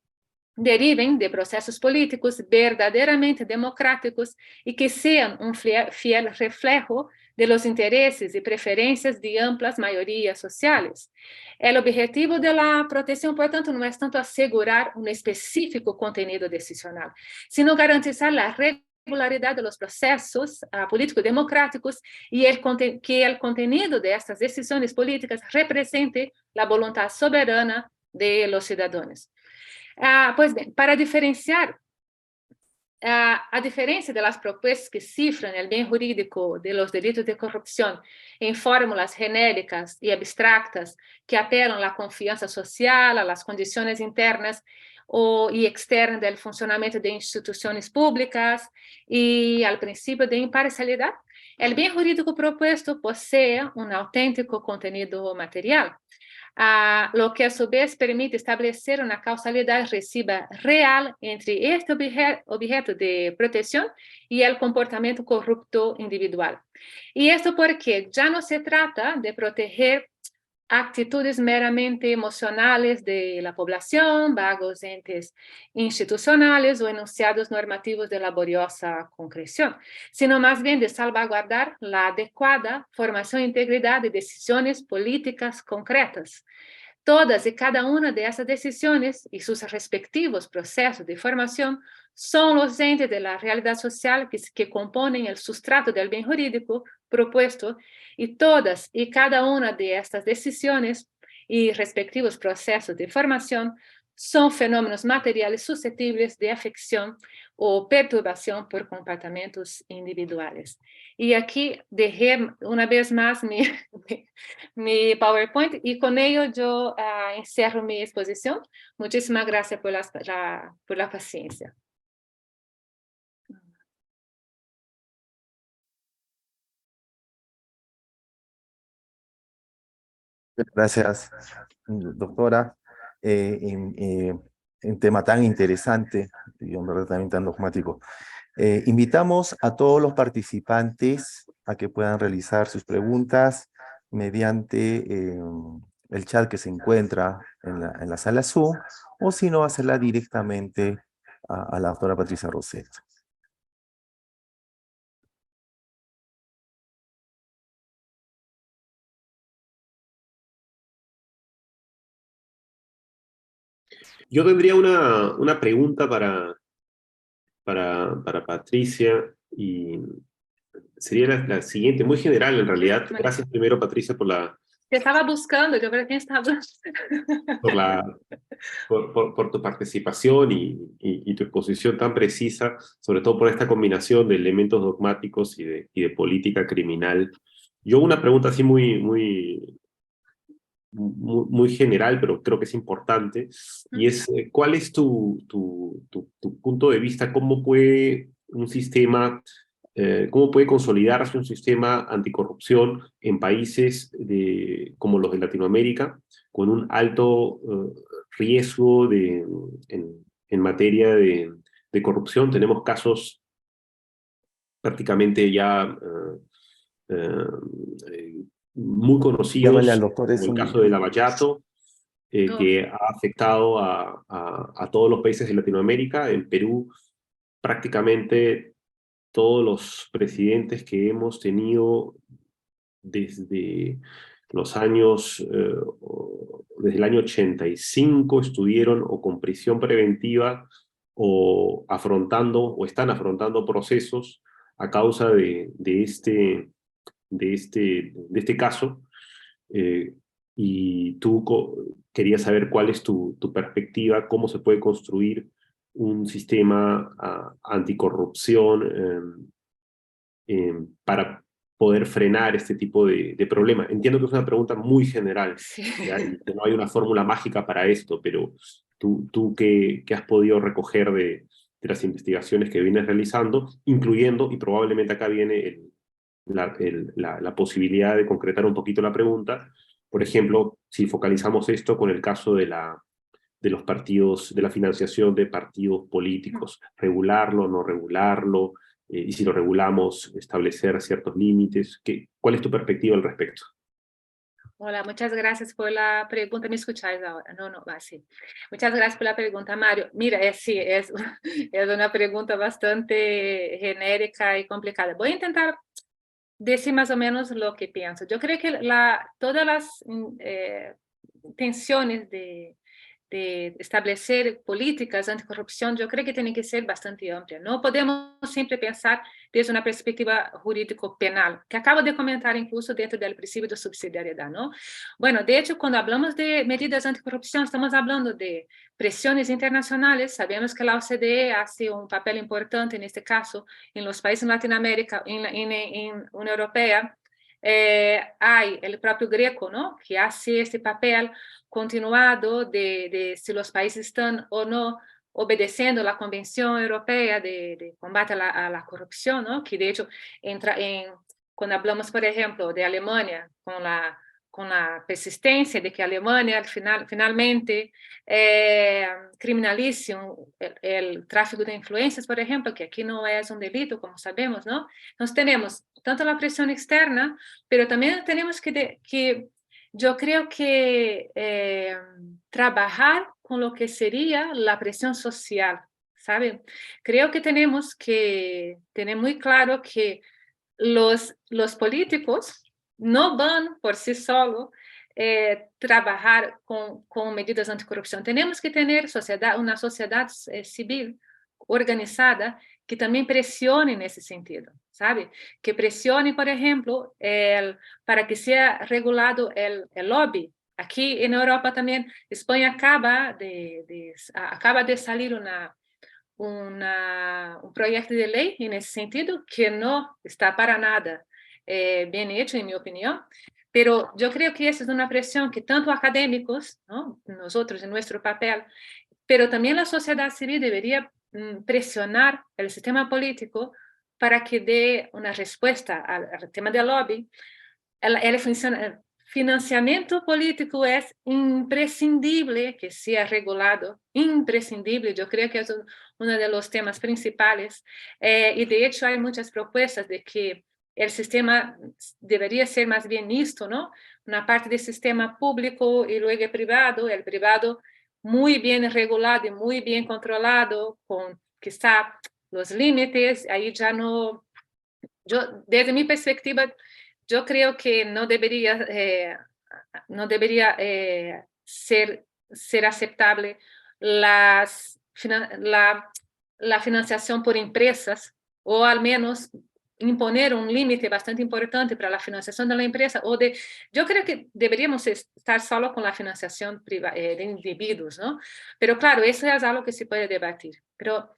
S3: deriven de procesos políticos verdaderamente democráticos y que sean un fiel reflejo de los intereses y preferencias de amplias mayorías sociales. El objetivo de la protección, por tanto, no es tanto asegurar un específico contenido decisional, sino garantizar la regularidad de los procesos políticos democráticos y que el contenido de estas decisiones políticas represente la voluntad soberana de los ciudadanos. Pues bien, para diferenciar, a diferencia de las propuestas que cifran el bien jurídico de los delitos de corrupción en fórmulas genéricas y abstractas que apelan a la confianza social, a las condiciones internas y externas del funcionamiento de instituciones públicas y al principio de imparcialidad, el bien jurídico propuesto posee un auténtico contenido material. Lo que a su vez permite establecer una causalidad reciba real entre este objeto de protección y el comportamiento corrupto individual. Y esto porque ya no se trata de proteger actitudes meramente emocionales de la población, vagos entes institucionales o enunciados normativos de laboriosa concreción, sino más bien de salvaguardar la adecuada formación e integridad de decisiones políticas concretas. Todas y cada una de esas decisiones y sus respectivos procesos de formación son los entes de la realidad social que componen el sustrato del bien jurídico propuesto, y todas y cada una de estas decisiones y respectivos procesos de formación son fenómenos materiales susceptibles de afección o perturbación por comportamientos individuales. Y aquí dejé una vez más mi PowerPoint y con ello yo encierro mi exposición. Muchísimas gracias por la paciencia.
S1: Gracias, doctora. Un tema tan interesante y en verdad también tan dogmático. Invitamos a todos los participantes a que puedan realizar sus preguntas mediante el chat que se encuentra en la sala Zoom, o si no, hacerla directamente a la doctora Patricia Rosseto.
S2: Yo tendría una pregunta para Patricia, y sería la siguiente, muy general en realidad. Gracias primero, Patricia,
S3: Te estaba buscando, yo creo que estaba.
S2: por la, por tu participación y tu exposición tan precisa, sobre todo por esta combinación de elementos dogmáticos y de política criminal. Yo una pregunta así muy general, pero creo que es importante, y es, ¿cuál es tu punto de vista? ¿Cómo puede un sistema, cómo puede consolidarse un sistema anticorrupción en países como los de Latinoamérica, con un alto riesgo en materia de corrupción? Tenemos casos prácticamente ya muy
S1: Llámale
S2: conocidos,
S1: al doctor,
S2: como
S1: es
S2: el
S1: un...
S2: caso de Lavallato,
S3: Oh,
S2: que ha afectado a todos los países de Latinoamérica. En Perú, prácticamente todos los presidentes que hemos tenido desde los años, desde el año 85, estuvieron o con prisión preventiva o afrontando o están afrontando procesos a causa de este caso. eh, y tú querías saber cuál es tu perspectiva, cómo se puede construir un sistema anticorrupción para poder frenar este tipo de problemas. Entiendo que es una pregunta muy general,
S3: sí.
S2: ¿ya? Y que no hay una fórmula mágica para esto, pero tú qué has podido recoger de las investigaciones que vienes realizando, incluyendo, y probablemente acá viene la posibilidad de concretar un poquito la pregunta. Por ejemplo, si focalizamos esto con el caso de los partidos, de la financiación de partidos políticos, regularlo, no regularlo, y si lo regulamos, establecer ciertos límites. ¿Cuál es tu perspectiva al respecto?
S3: Hola, muchas gracias por la pregunta. ¿Me escucháis ahora? No, no, va, sí. Muchas gracias por la pregunta, Mario. Mira, sí, es una pregunta bastante genérica y complicada. Voy a intentar decir más o menos lo que pienso. Yo creo que todas las tensiones de establecer políticas anticorrupción, yo creo que tienen que ser bastante amplias. No podemos siempre pensar desde una perspectiva jurídico-penal, que acabo de comentar incluso dentro del principio de subsidiariedad, ¿no? Bueno, de hecho, cuando hablamos de medidas anticorrupción, estamos hablando de presiones internacionales. Sabemos que la OCDE hace un papel importante en este caso en los países de Latinoamérica, en Unión Europea. Hay el propio Greco, ¿no?, que hace este papel continuado de si los países están o no obedeciendo la Convención Europea de combate a la corrupción, ¿no?, que de hecho entra cuando hablamos, por ejemplo, de Alemania, con la persistencia de que Alemania finalmente criminalice el tráfico de influencias, por ejemplo, que aquí no es un delito, como sabemos, ¿no? Entonces tenemos tanto la presión externa, pero también tenemos que yo creo que trabajar con lo que sería la presión social, ¿sabe? Creo que tenemos que tener muy claro que los políticos no van por sí solos trabajar con medidas anticorrupción. Tenemos que tener una sociedad civil organizada que también presione en ese sentido, ¿sabe? Que presione, por ejemplo, para que sea regulado el lobby. Aquí en Europa también, España acaba de salir un proyecto de ley en ese sentido que no está para nada bien hecho, en mi opinión. Pero yo creo que esa es una presión que tanto académicos, ¿no?, nosotros en nuestro papel, pero también la sociedad civil debería presionar el sistema político para que dé una respuesta al tema del lobby. El financiamiento político es imprescindible que sea regulado, imprescindible. Yo creo que es uno de los temas principales. Y de hecho hay muchas propuestas de que el sistema debería ser más bien mixto, ¿no? Una parte del sistema público y luego el privado muy bien regulado y muy bien controlado, con quizá los límites. Ahí ya no, yo desde mi perspectiva, yo creo que no debería ser aceptable la financiación por empresas, o al menos imponer un límite bastante importante para la financiación de la empresa, yo creo que deberíamos estar solo con la financiación de individuos, ¿no? Pero claro, eso es algo que se puede debatir. Pero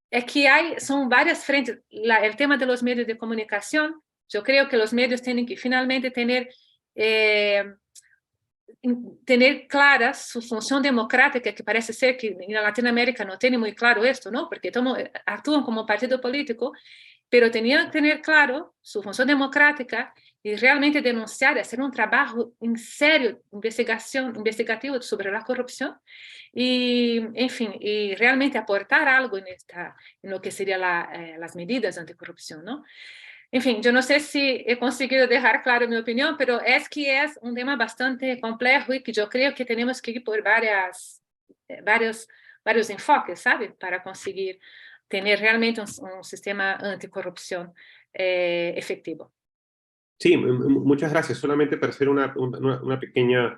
S3: es que son varias frentes. El tema de los medios de comunicación, yo creo que los medios tienen que finalmente tener clara su función democrática, que parece ser que en Latinoamérica no tiene muy claro esto, ¿no? Porque actúan como partido político, pero tenían que tener claro su función democrática y realmente denunciar, hacer un trabajo en serio, investigativo sobre la corrupción y, en fin, y realmente aportar algo en lo que serían las medidas anticorrupción, ¿no? En fin, yo no sé si he conseguido dejar claro mi opinión, pero es que es un tema bastante complejo y que yo creo que tenemos que ir por varios enfoques, ¿sabe? Para conseguir tener realmente un sistema anticorrupción efectivo.
S2: Sí, muchas gracias. Solamente para hacer una pequeña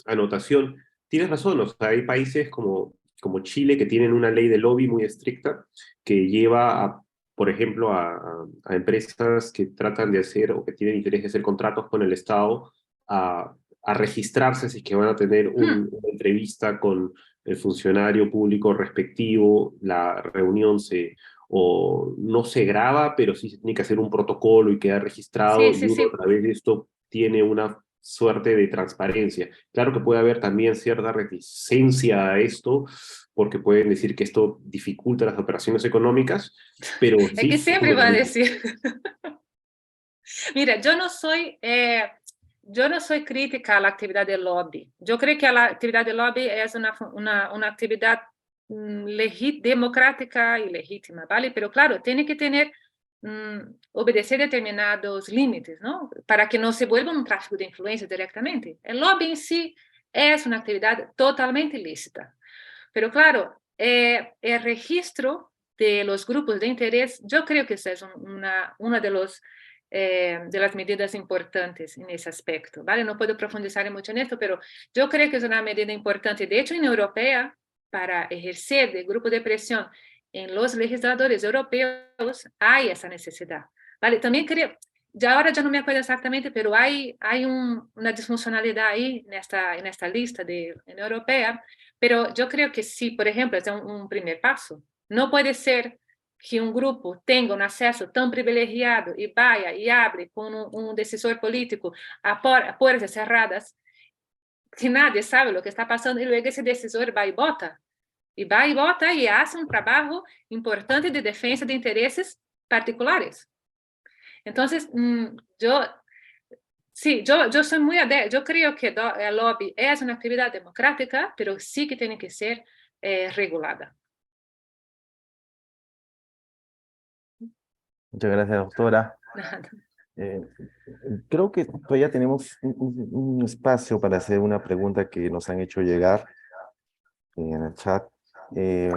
S2: anotación. Tienes razón, o sea, hay países como Chile que tienen una ley de lobby muy estricta que lleva por ejemplo, a empresas que tratan de hacer o que tienen interés de hacer contratos con el Estado a registrarse si es que van a tener una entrevista con el funcionario público respectivo, la reunión o no se graba, pero sí se tiene que hacer un protocolo y queda registrado,
S3: Sí,
S2: y
S3: sí,
S2: uno
S3: sí.
S2: a través de esto tiene una suerte de transparencia. Claro que puede haber también cierta reticencia a esto, porque pueden decir que esto dificulta las operaciones económicas, pero
S3: Es que
S2: sí, es
S3: siempre va a
S2: fundamental.
S3: decir. Mira, yo no soy crítica a la actividad de lobby. Yo creo que la actividad de lobby es una actividad democrática y legítima, ¿vale? Pero claro, tiene que obedecer determinados límites, ¿no? Para que no se vuelva un tráfico de influencia directamente. El lobby en sí es una actividad totalmente ilícita. Pero claro, el registro de los grupos de interés, yo creo que esa es una de las medidas importantes en ese aspecto, ¿vale? No puedo profundizar mucho en esto, pero yo creo que es una medida importante. De hecho, en Europea, para ejercer de grupo de presión en los legisladores europeos, hay esa necesidad, ¿vale? También creo, ahora ya no me acuerdo exactamente, pero hay una disfuncionalidad ahí en esta lista en Europea, pero yo creo que sí, por ejemplo, es un primer paso. No puede ser que un grupo tenga un acceso tan privilegiado y vaya y hable con un decisor político a puertas cerradas, que nadie sabe lo que está pasando, y luego ese decisor va y vota y hace un trabajo importante de defensa de intereses particulares. Entonces, sí, yo soy muy yo creo que el lobby es una actividad democrática, pero sí que tiene que ser regulada.
S1: Muchas gracias, doctora.
S3: Nada.
S1: Eh, Creo que todavía tenemos un espacio para hacer una pregunta que nos han hecho llegar en el chat. Eh,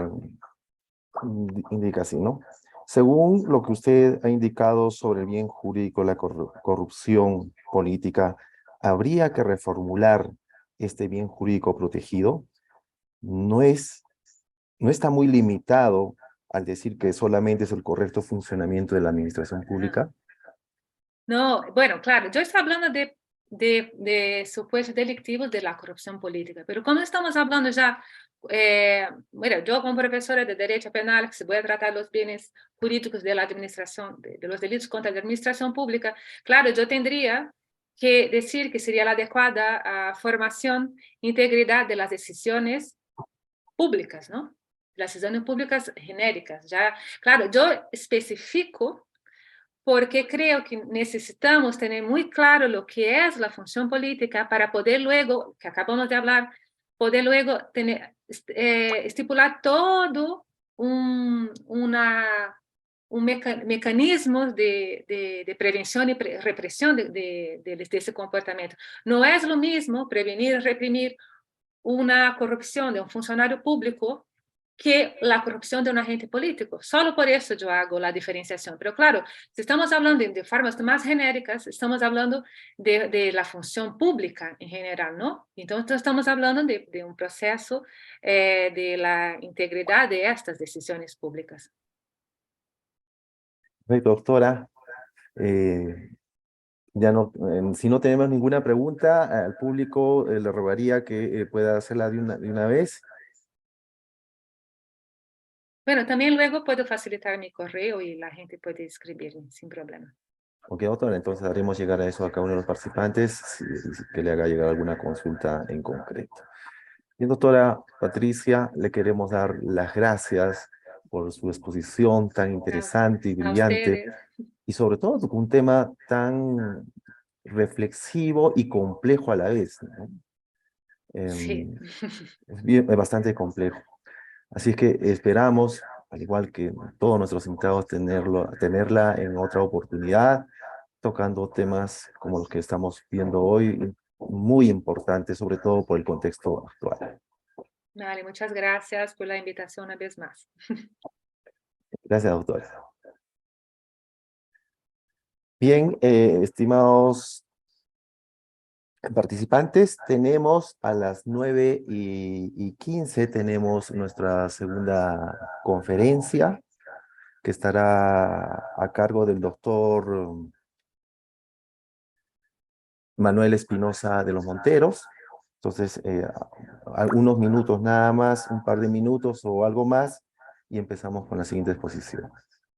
S1: Indica así, ¿no? Según lo que usted ha indicado sobre el bien jurídico, la corrupción política, ¿habría que reformular este bien jurídico protegido? No está muy limitado al decir que solamente es el correcto funcionamiento de la administración pública.
S3: No, bueno, claro, yo estoy hablando de supuestos delictivos de la corrupción política, pero cuando estamos hablando ya, mira, yo como profesora de Derecho Penal, que se voy a tratar los bienes jurídicos de la administración, de los delitos contra la administración pública, claro, yo tendría que decir que sería la adecuada formación, integridad de las decisiones públicas, ¿no? Las decisiones públicas genéricas, ya, claro, yo especifico porque creo que necesitamos tener muy claro lo que es la función política para poder luego, que acabamos de hablar, poder luego estipular todo mecanismo de prevención y represión de ese comportamiento. No es lo mismo prevenir y reprimir una corrupción de un funcionario público que la corrupción de un agente político. Solo por eso yo hago la diferenciación. Pero claro, si estamos hablando de formas más genéricas, estamos hablando de la función pública en general, ¿no? Entonces estamos hablando de un proceso de la integridad de estas decisiones públicas.
S1: Perfecto, doctora. Ya no, si no tenemos ninguna pregunta, al público le rogaría que pueda hacerla de una vez.
S3: Bueno, también luego puedo facilitar mi correo y la gente puede escribirme sin problema.
S1: Ok, doctora, entonces haremos llegar a eso a cada uno de los participantes, que le haga llegar alguna consulta en concreto. Bien, doctora Patricia, le queremos dar las gracias por su exposición tan interesante y
S3: A
S1: brillante,
S3: ustedes.
S1: y sobre todo con un tema tan reflexivo y complejo a la vez, ¿no?
S3: Sí.
S1: Es bastante complejo. Así es que esperamos, al igual que todos nuestros invitados, tenerla en otra oportunidad, tocando temas como los que estamos viendo hoy, muy importantes, sobre todo por el contexto actual.
S3: Vale, muchas gracias por la invitación una vez más.
S1: Gracias, doctora. Bien, estimados participantes, tenemos a las 9:15, tenemos nuestra segunda conferencia, que estará a cargo del doctor Manuel Espinosa de los Monteros. Entonces, algunos minutos nada más, un par de minutos o algo más, y empezamos con la siguiente exposición.